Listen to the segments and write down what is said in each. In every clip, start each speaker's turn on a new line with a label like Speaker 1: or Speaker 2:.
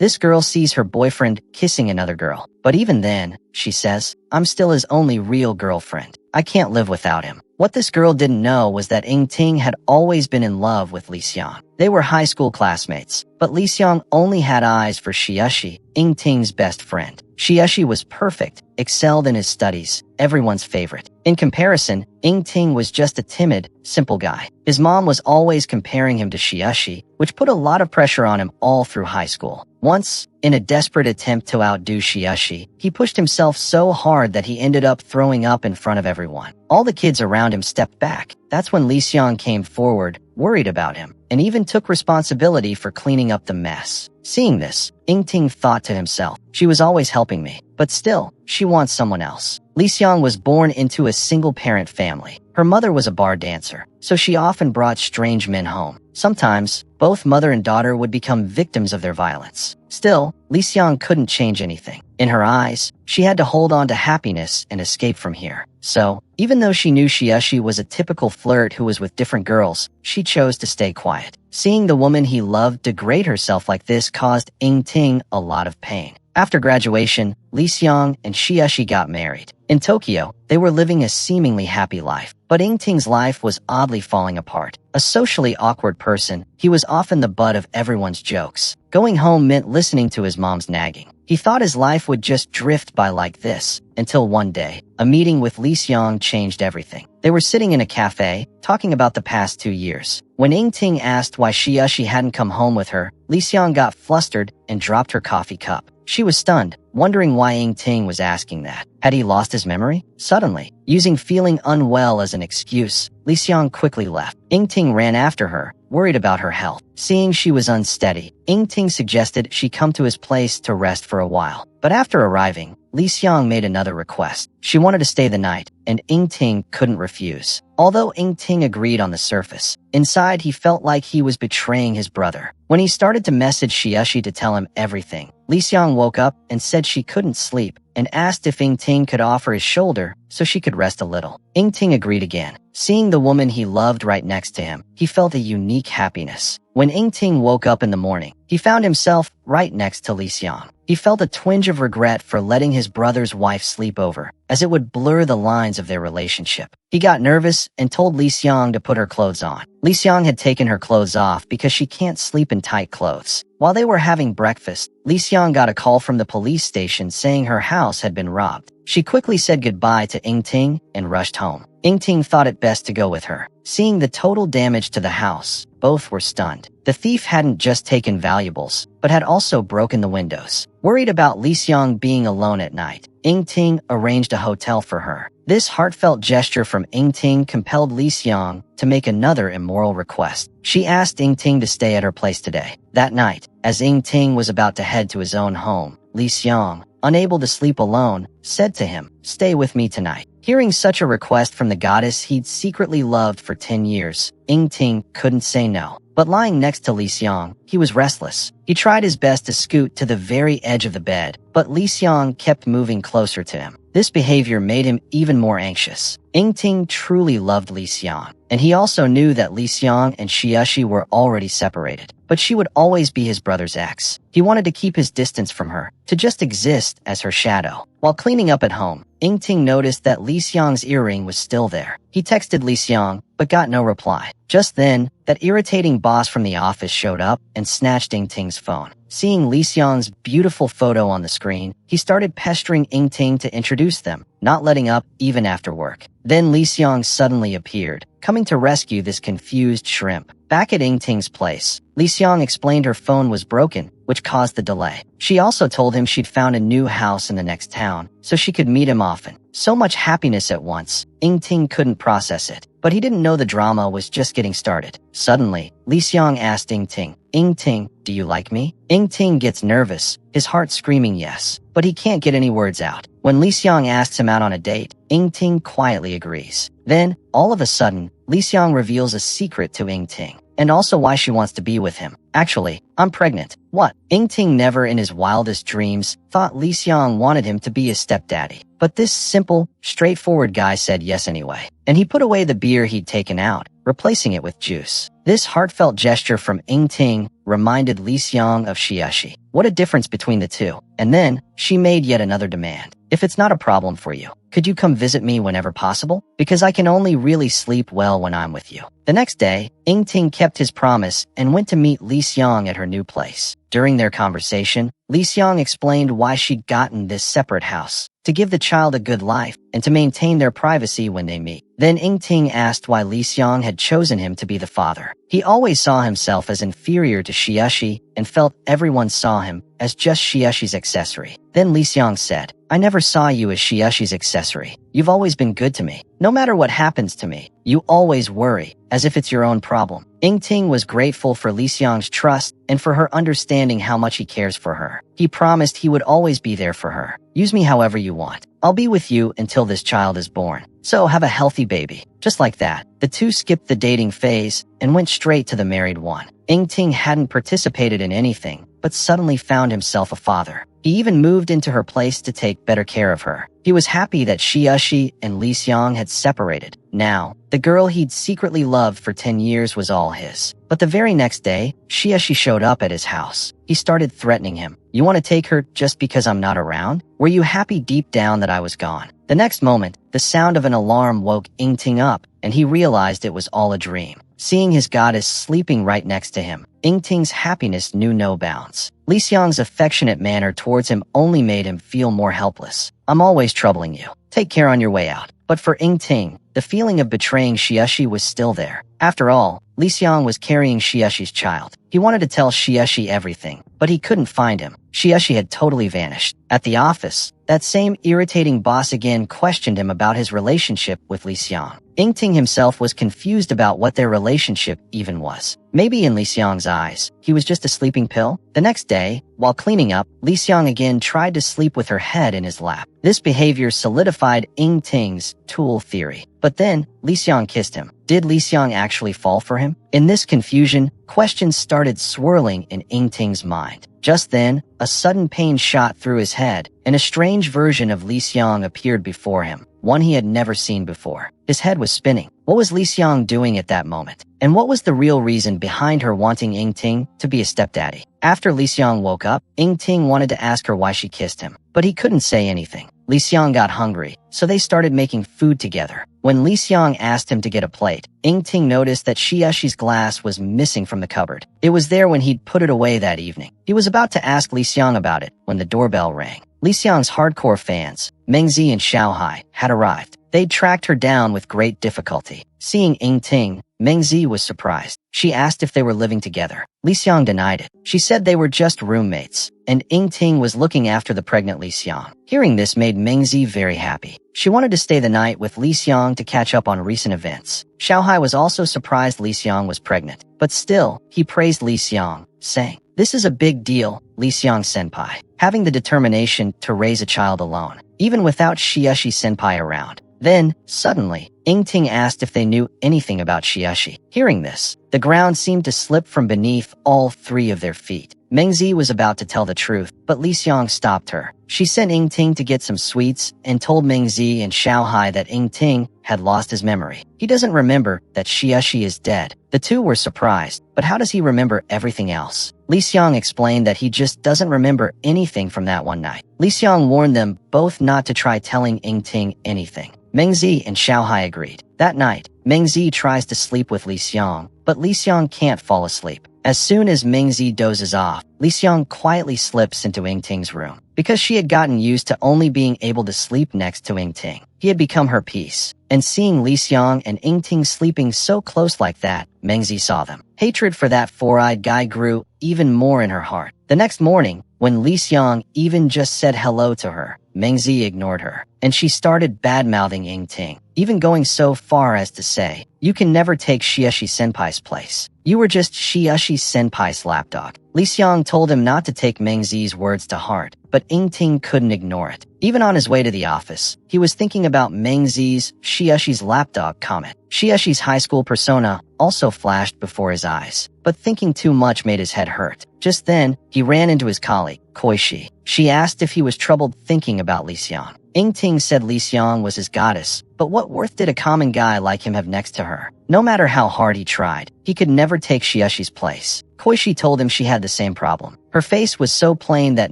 Speaker 1: This girl sees her boyfriend kissing another girl. But even then, she says, I'm still his only real girlfriend. I can't live without him. What this girl didn't know was that Ting had always been in love with Li Xiang. They were high school classmates, but Li Xiang only had eyes for Xiaoxi, Ting's best friend. Xiaoxi was perfect, excelled in his studies, everyone's favorite. In comparison, Ting was just a timid, simple guy. His mom was always comparing him to Xiaoxi, which put a lot of pressure on him all through high school. Once, in a desperate attempt to outdo Xiaoxi, he pushed himself so hard that he ended up throwing up in front of everyone. All the kids around him stepped back. That's when Li Xiang came forward, worried about him, and even took responsibility for cleaning up the mess. Seeing this, Ting thought to himself, she was always helping me, but still, she wants someone else. Li Xiang was born into a single-parent family. Her mother was a bar dancer, so she often brought strange men home. Sometimes, both mother and daughter would become victims of their violence. Still, Li Xiang couldn't change anything. In her eyes, she had to hold on to happiness and escape from here. So, even though she knew Xiaoxi was a typical flirt who was with different girls, she chose to stay quiet. Seeing the woman he loved degrade herself like this caused Ting a lot of pain. After graduation, Li Xiang and Xiaoxi got married. In Tokyo, they were living a seemingly happy life, but Ting's life was oddly falling apart. A socially awkward person, he was often the butt of everyone's jokes. Going home meant listening to his mom's nagging. He thought his life would just drift by like this, until one day, a meeting with Li Xiang changed everything. They were sitting in a cafe, talking about the past 2 years. When Ting asked why Xiaoxi hadn't come home with her, Li Xiang got flustered and dropped her coffee cup. She was stunned, wondering why Ting was asking that. Had he lost his memory? Suddenly, using feeling unwell as an excuse, Li Xiang quickly left. Ting ran after her, worried about her health. Seeing she was unsteady, Ting suggested she come to his place to rest for a while. But after arriving, Li Xiang made another request. She wanted to stay the night, and Ting couldn't refuse. Although Ting agreed on the surface, inside he felt like he was betraying his brother. When he started to message Xiaoxi to tell him everything, Li Xiang woke up and said she couldn't sleep and asked if Ting could offer his shoulder so she could rest a little. Ting agreed again. Seeing the woman he loved right next to him, he felt a unique happiness. When Ting woke up in the morning, he found himself right next to Li Xiang. He felt a twinge of regret for letting his brother's wife sleep over, as it would blur the lines of their relationship. He got nervous and told Li Xiang to put her clothes on. Li Xiang had taken her clothes off because she can't sleep in tight clothes. While they were having breakfast, Li Xiang got a call from the police station saying her house had been robbed. She quickly said goodbye to Ting and rushed home. Ting thought it best to go with her. Seeing the total damage to the house, both were stunned. The thief hadn't just taken valuables, but had also broken the windows. Worried about Li Xiang being alone at night, Ting arranged a hotel for her. This heartfelt gesture from Ting compelled Li Xiang to make another immoral request. She asked Ting to stay at her place today. That night, as Ting was about to head to his own home, Li Xiang, unable to sleep alone, said to him, "Stay with me tonight." Hearing such a request from the goddess he'd secretly loved for 10 years, Ting couldn't say no. But lying next to Li Xiang, he was restless. He tried his best to scoot to the very edge of the bed, but Li Xiang kept moving closer to him. This behavior made him even more anxious. Ting truly loved Li Xiang, and he also knew that Li Xiang and Xiaoxi were already separated. But she would always be his brother's ex. He wanted to keep his distance from her, to just exist as her shadow. While cleaning up at home, Ting noticed that Li Xiang's earring was still there. He texted Li Xiang, but got no reply. Just then, that irritating boss from the office showed up and snatched Ting's phone. Seeing Li Xiang's beautiful photo on the screen, he started pestering Ting to introduce them, not letting up even after work. Then Li Xiang suddenly appeared, coming to rescue this confused shrimp. Back at Ting's place, Li Xiang explained her phone was broken, which caused the delay. She also told him she'd found a new house in the next town, so she could meet him often. So much happiness at once, Ting couldn't process it. But he didn't know the drama was just getting started. Suddenly, Li Xiang asked Ting, "Do you like me?" Ting gets nervous, his heart screaming yes, but he can't get any words out. When Li Xiang asks him out on a date, Ting quietly agrees. Then, all of a sudden, Li Xiang reveals a secret to Ting, and also why she wants to be with him. "Actually, I'm pregnant." What? Ting never in his wildest dreams thought Li Xiang wanted him to be his stepdaddy. But this simple, straightforward guy said yes anyway. And he put away the beer he'd taken out, replacing it with juice. This heartfelt gesture from Ting reminded Li Xiang of Xiaxi. What a difference between the two. And then, she made yet another demand. If it's not a problem for you, could you come visit me whenever possible? Because I can only really sleep well when I'm with you. The next day, Ting kept his promise and went to meet Li Xiang at her new place. During their conversation, Li Xiang explained why she'd gotten this separate house, to give the child a good life and to maintain their privacy when they meet. Then Ting asked why Li Xiang had chosen him to be the father. He always saw himself as inferior to Xiaxi and felt everyone saw him as just Xiaxi's accessory. Then Li Xiang said, I never saw you as Xiaxi's accessory. You've always been good to me. No matter what happens to me, you always worry, as if it's your own problem. Ting was grateful for Li Xiang's trust and for her understanding how much he cares for her. He promised he would always be there for her. Use me however you want. I'll be with you until this child is born. So have a healthy baby. Just like that, the two skipped the dating phase and went straight to the married one. Ting hadn't participated in anything, but suddenly found himself a father. He even moved into her place to take better care of her. He was happy that Xiaxi and Li Xiang had separated. Now, the girl he'd secretly loved for 10 years was all his. But the very next day, Xiaxi showed up at his house. He started threatening him. You want to take her just because I'm not around? Were you happy deep down that I was gone? The next moment, the sound of an alarm woke Ting up, and he realized it was all a dream. Seeing his goddess sleeping right next to him, Ting's happiness knew no bounds. Li Xiang's affectionate manner towards him only made him feel more helpless. I'm always troubling you. Take care on your way out. But for Ting, the feeling of betraying Xiaxi was still there. After all, Li Xiang was carrying Xiaxi's child. He wanted to tell Xiaxi everything, but he couldn't find him. Xiaxi had totally vanished. At the office, that same irritating boss again questioned him about his relationship with Li Xiang. Ting himself was confused about what their relationship even was. Maybe in Li Xiang's eyes, he was just a sleeping pill? The next day, while cleaning up, Li Xiang again tried to sleep with her head in his lap. This behavior solidified Ting's tool theory. But then, Li Xiang kissed him. Did Li Xiang actually fall for him? In this confusion, questions started swirling in Ting's mind. Just then, a sudden pain shot through his head, and a strange version of Li Xiang appeared before him, one he had never seen before. His head was spinning. What was Li Xiang doing at that moment? And what was the real reason behind her wanting Ting to be a stepdaddy? After Li Xiang woke up, Ting wanted to ask her why she kissed him, but he couldn't say anything. Li Xiang got hungry, so they started making food together. When Li Xiang asked him to get a plate, Ting noticed that Xiaxi's glass was missing from the cupboard. It was there when he'd put it away that evening. He was about to ask Li Xiang about it when the doorbell rang. Li Xiang's hardcore fans, Mengzi and Xiaohai, had arrived. They'd tracked her down with great difficulty. Seeing Ting, Mengzi was surprised. She asked if they were living together. Li Xiang denied it. She said they were just roommates, and Ting was looking after the pregnant Li Xiang. Hearing this made Mengzi very happy. She wanted to stay the night with Li Xiang to catch up on recent events. Xiaohai was also surprised Li Xiang was pregnant, but still, he praised Li Xiang, saying, "This is a big deal, Li Xiang senpai, having the determination to raise a child alone, even without Xiaxi senpai around." Then, suddenly, Ting asked if they knew anything about Xiaxi. Hearing this, the ground seemed to slip from beneath all three of their feet. Mengzi was about to tell the truth, but Li Xiang stopped her. She sent Ting to get some sweets and told Mengzi and Xiaohai that Ting had lost his memory. He doesn't remember that Xiaxi is dead. The two were surprised, but how does he remember everything else? Li Xiang explained that he just doesn't remember anything from that one night. Li Xiang warned them both not to try telling Ting anything. Mengzi and Xiaohai agreed. That night, Mengzi tries to sleep with Li Xiang, but Li Xiang can't fall asleep. As soon as Mengzi dozes off, Li Xiang quietly slips into Ting's room. Because she had gotten used to only being able to sleep next to Ting, he had become her peace. And seeing Li Xiang and Ting sleeping so close like that, Mengzi saw them. Hatred for that four-eyed guy grew even more in her heart. The next morning, when Li Xiang even just said hello to her, Mengzi ignored her, and she started bad-mouthing Ting, even going so far as to say, "You can never take Xiaxi senpai's place. You were just Xiaxi senpai's lapdog." Li Xiang told him not to take Mengzi's words to heart, but Ting couldn't ignore it. Even on his way to the office, he was thinking about Mengzi's Xiaxi's lapdog comment. Xiaxi's high school persona also flashed before his eyes, but thinking too much made his head hurt. Just then, he ran into his colleague, Koishi. She asked if he was troubled thinking about Li Xiang. Ting said Li Xiang was his goddess, but what worth did a common guy like him have next to her? No matter how hard he tried, he could never take Shiashi's place. Koishi told him she had the same problem. Her face was so plain that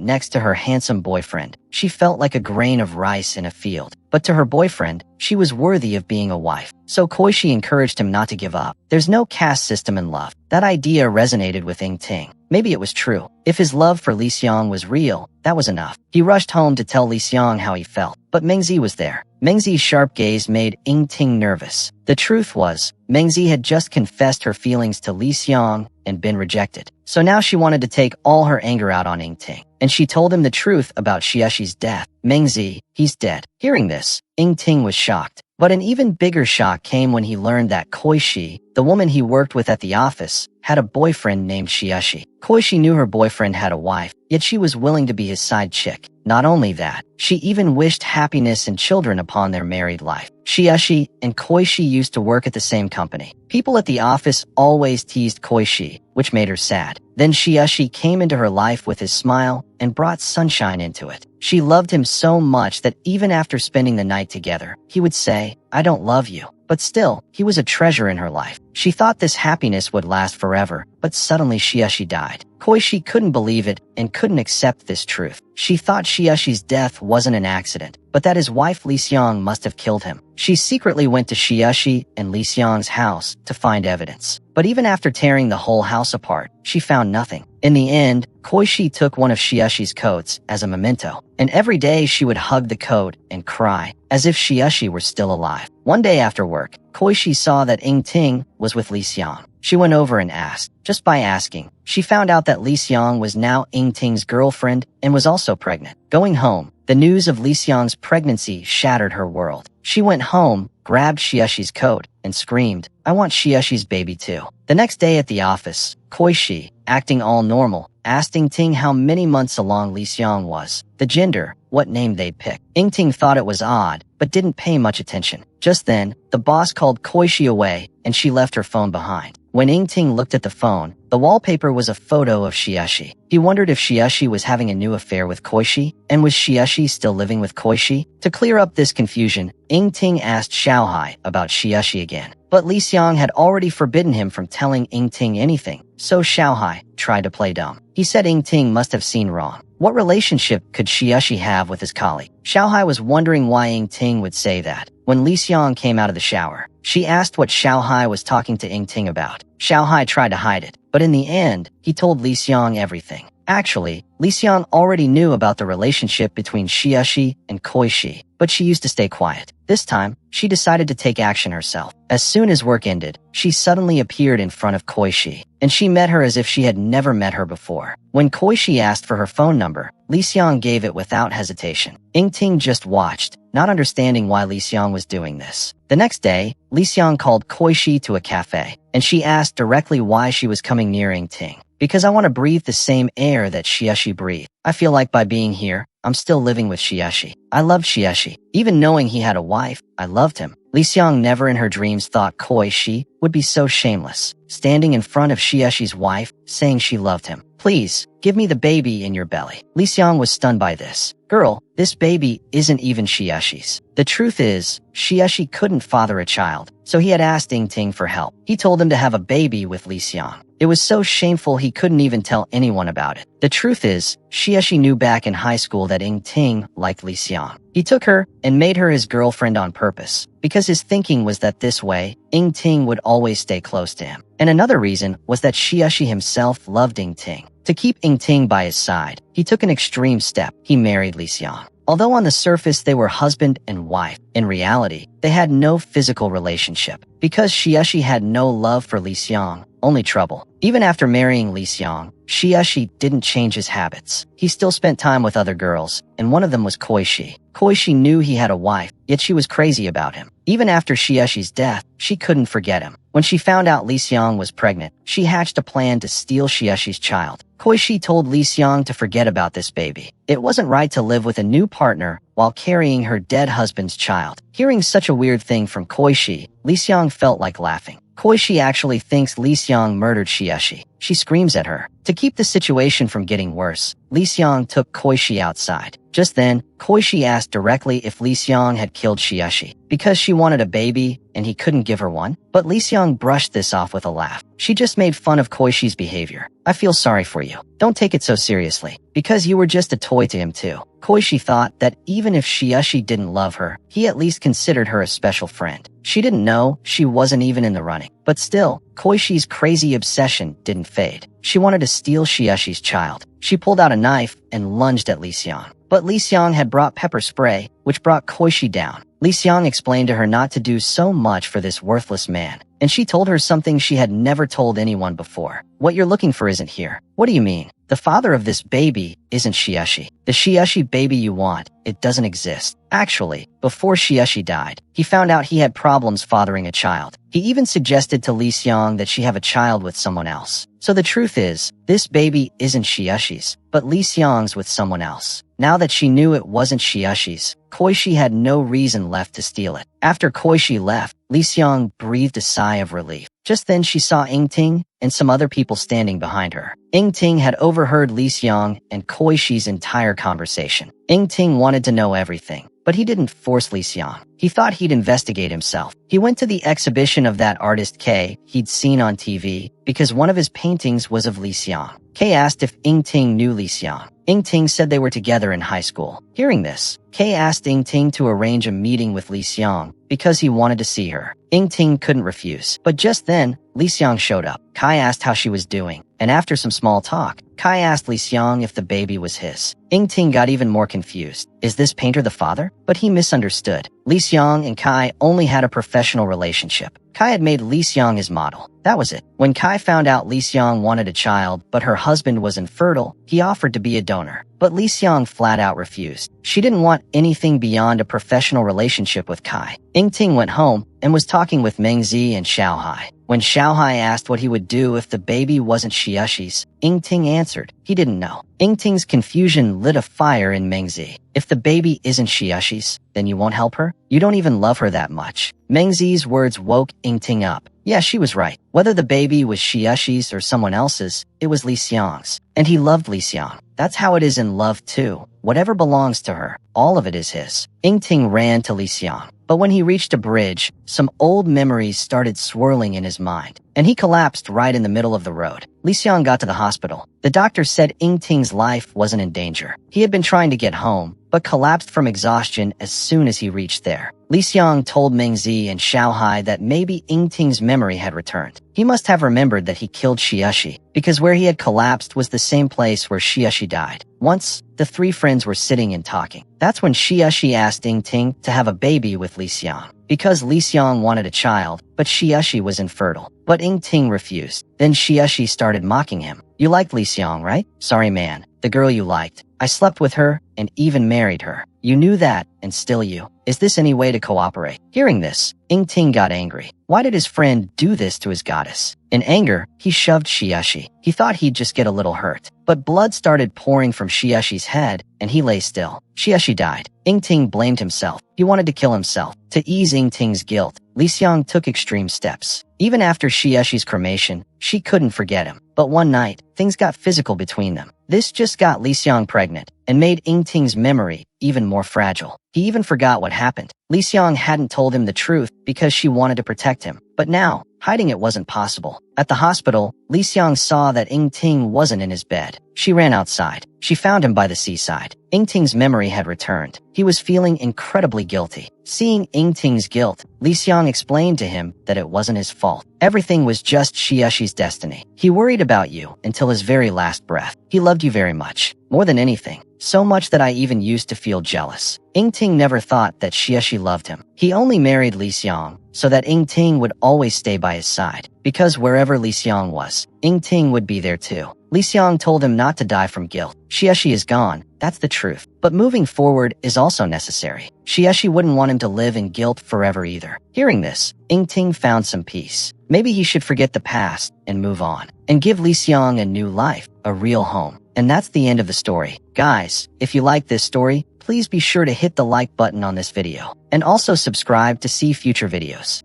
Speaker 1: next to her handsome boyfriend, she felt like a grain of rice in a field. But to her boyfriend, she was worthy of being a wife. So Koishi encouraged him not to give up. There's no caste system in love. That idea resonated with Ting. Maybe it was true. If his love for Li Xiang was real, that was enough. He rushed home to tell Li Xiang how he felt. But Mengzi was there. Mengzi's sharp gaze made Ting nervous. The truth was, Mengzi had just confessed her feelings to Li Xiang and been rejected. So now she wanted to take all her anger out on Ting. And she told him the truth about Shiashi's death. Mengzi, he's dead. Hearing this, Ting was shocked. But an even bigger shock came when he learned that Koishi, the woman he worked with at the office, had a boyfriend named Shiashi. Koishi knew her boyfriend had a wife, yet she was willing to be his side chick. Not only that, she even wished happiness and children upon their married life. Shiashi and Koishi used to work at the same company. People at the office always teased Koishi, which made her sad. Then Shiashi came into her life with his smile and brought sunshine into it. She loved him so much that even after spending the night together, he would say, "I don't love you." But still, he was a treasure in her life. She thought this happiness would last forever, but suddenly Shiashi died. Koishi couldn't believe it and couldn't accept this truth. She thought Shiashi's death wasn't an accident, but that his wife Li Xiang must have killed him. She secretly went to Shiashi and Li Xiang's house to find evidence. But even after tearing the whole house apart, she found nothing. In the end, Koishi took one of Shiashi's coats as a memento, and every day she would hug the coat and cry, as if Shiashi were still alive. One day after work, Koishi saw that Ting was with Li Xiang. She went over and asked. Just by asking, she found out that Li Xiang was now Ting's girlfriend and was also pregnant. Going home, the news of Li Xiang's pregnancy shattered her world. She went home, grabbed Shiashi's coat, and screamed, "I want Shiashi's baby too." The next day at the office, Koishi, acting all normal, asked Ting how many months along Li Xiang was, the gender, what name they'd pick. Ting thought it was odd, but didn't pay much attention. Just then, the boss called Koishi away, and she left her phone behind. When Ting looked at the phone, the wallpaper was a photo of Shiashi. He wondered if Shiashi was having a new affair with Koishi, and was Shiashi still living with Koishi? To clear up this confusion, Ting asked Xiaohai about Shiashi again. But Li Xiang had already forbidden him from telling Ting anything, so Xiaohai tried to play dumb. He said Ting must have seen wrong. What relationship could Shiashi have with his colleague? Xiaohai was wondering why Ting would say that. When Li Xiang came out of the shower, she asked what Xiaohai was talking to Ting about. Xiaohai tried to hide it, but in the end, he told Li Xiang everything. Actually, Li Xiang already knew about the relationship between Shiashi and Koishi, but she used to stay quiet. This time, she decided to take action herself. As soon as work ended, she suddenly appeared in front of Koishi, and she met her as if she had never met her before. When Koishi asked for her phone number, Li Xiang gave it without hesitation. Ting just watched, not understanding why Li Xiang was doing this. The next day, Li Xiang called Koishi to a cafe, and she asked directly why she was coming near Ting. "Because I want to breathe the same air that Shiashi breathed. I feel like by being here, I'm still living with Shiashi. I loved Shiashi. Even knowing he had a wife, I loved him." Li Xiang never in her dreams thought Koishi would be so shameless, standing in front of Shiashi's wife, saying she loved him. "Please, give me the baby in your belly." Li Xiang was stunned by this. "Girl, this baby isn't even Shiashi's." The truth is, Shiashi couldn't father a child, so he had asked Ting for help. He told him to have a baby with Li Xiang. It was so shameful he couldn't even tell anyone about it. The truth is, Shiashi knew back in high school that Ting liked Li Xiang. He took her and made her his girlfriend on purpose, because his thinking was that this way, Ting would always stay close to him. And another reason was that Shiashi himself loved Ting. To keep Ting by his side, he took an extreme step. He married Li Xiang. Although on the surface they were husband and wife, in reality, they had no physical relationship. Because Shiashi had no love for Li Xiang, only trouble. Even after marrying Li Xiang, Shiashi didn't change his habits. He still spent time with other girls, and one of them was Koishi. Koishi knew he had a wife, yet she was crazy about him. Even after Shiashi's death, she couldn't forget him. When she found out Li Xiang was pregnant, she hatched a plan to steal Shiashi's child. Koishi told Li Xiang to forget about this baby. It wasn't right to live with a new partner while carrying her dead husband's child. Hearing such a weird thing from Koishi, Li Xiang felt like laughing. Koichi actually thinks Lee Seong murdered Shieshi. She screams at her. To keep the situation from getting worse, Lee Seong took Koichi outside. Just then, Koichi asked directly if Lee Seong had killed Shieshi because she wanted a baby and he couldn't give her one. But Lee Seong brushed this off with a laugh. She just made fun of Koichi's behavior. I feel sorry for you. Don't take it so seriously, because you were just a toy to him too. Koichi thought that even if Shieshi didn't love her, he at least considered her a special friend. She didn't know she wasn't even in the running. But still, Koichi's crazy obsession didn't fade. She wanted to steal Shieshi's child. She pulled out a knife and lunged at Lee Seong. But Lee Seong had brought pepper spray, which brought Koichi down. Lee Seong explained to her not to do so much for this worthless man, and she told her something she had never told anyone before. What you're looking for isn't here. What do you mean? The father of this baby isn't Shieshi. The Shieshi baby you want, it doesn't exist. Actually, before Shieshi died, he found out he had problems fathering a child. He even suggested to Lee Seong that she have a child with someone else. So the truth is, this baby isn't Shieshi's, but Lee Seong's with someone else. Now that she knew it wasn't Shieshi's, Koichi had no reason left to steal it. After Koichi left, Lee Seong breathed a sigh of relief. Just then she saw Ting and some other people standing behind her. Ting had overheard Lee Seong and Koichi's entire conversation. Ting wanted to know everything, but he didn't force Lee Seong. He thought he'd investigate himself. He went to the exhibition of that artist K he'd seen on TV because one of his paintings was of Lee Seong. K asked if Ting knew Lee Seong. Ting said they were together in high school. Hearing this, K asked Ting to arrange a meeting with Lee Seong because he wanted to see her. Ting couldn't refuse. But just then, Lee Seong showed up. Kai asked how she was doing, and after some small talk, Kai asked Lee Seong if the baby was his. Ting got even more confused. Is this painter the father? But he misunderstood. Lee Seong and Kai only had a professional relationship. Kai had made Lee Seong his model. That was it. When Kai found out Lee Seong wanted a child, but her husband was infertile, he offered to be a donor. But Lee Seong flat out refused. She didn't want anything beyond a professional relationship with Kai. Ting went home and was talking with Mengzi and Xiaohai. When Xiaohai asked what he would do if the baby wasn't Shieshi's, Ting answered he didn't know. Ting's confusion lit a fire in Mengzi. If the baby isn't Shieshi's, then you won't help her? You don't even love her that much. Mengzi's words woke Ting up. Yeah, she was right. Whether the baby was Shieshi's or someone else's, it was Lee Seong's. And he loved Lee Seong. That's how it is in love too. Whatever belongs to her, all of it is his. Ting ran to Lee Seong. But when he reached a bridge, some old memories started swirling in his mind, and he collapsed right in the middle of the road. Lee Seong got to the hospital. The doctor said Ting's life wasn't in danger. He had been trying to get home, but collapsed from exhaustion as soon as he reached there. Lee Seong told Mengzi and Xiaohai that maybe Ting's memory had returned. He must have remembered that he killed Shieshi, because where he had collapsed was the same place where Shieshi died. Once, the three friends were sitting and talking. That's when Shieshi asked Ting to have a baby with Lee Seong, because Lee Seong wanted a child, but Shieshi was infertile. But Ting refused. Then Shieshi started mocking him. You liked Lee Seong, right? Sorry man, the girl you liked. I slept with her and even married her. You knew that, and still you. Is this any way to cooperate? Hearing this, Ting got angry. Why did his friend do this to his goddess? In anger, he shoved Shieshi. He thought he'd just get a little hurt. But blood started pouring from Shieshi's head, and he lay still. Shieshi died. Ting blamed himself. He wanted to kill himself. To ease Ting's guilt, Lee Seong took extreme steps. Even after Shieshi's cremation, she couldn't forget him. But one night, things got physical between them. This just got Lee Seong pregnant and made Ting's memory even more fragile. He even forgot what happened. Lee Seong hadn't told him the truth because she wanted to protect him. But now, hiding it wasn't possible. At the hospital, Lee Seong saw that Ting wasn't in his bed. She ran outside. She found him by the seaside. Ting's memory had returned. He was feeling incredibly guilty. Seeing Ting's guilt, Lee Seong explained to him that it wasn't his fault. Everything was just Shieshi's destiny. He worried about you until his very last breath. He loved you very much, more than anything. So much that I even used to feel jealous. Ting never thought that Shieshi loved him. He only married Lee Seong so that Ting would always stay by his side. Because wherever Lee Seong was, Ting would be there too. Lee Seong told him not to die from guilt. Shieshi is gone, that's the truth. But moving forward is also necessary. Shieshi wouldn't want him to live in guilt forever either. Hearing this, Ting found some peace. Maybe he should forget the past and move on, and give Lee Seong a new life, a real home. And that's the end of the story. Guys, if you like this story, please be sure to hit the like button on this video, and also subscribe to see future videos.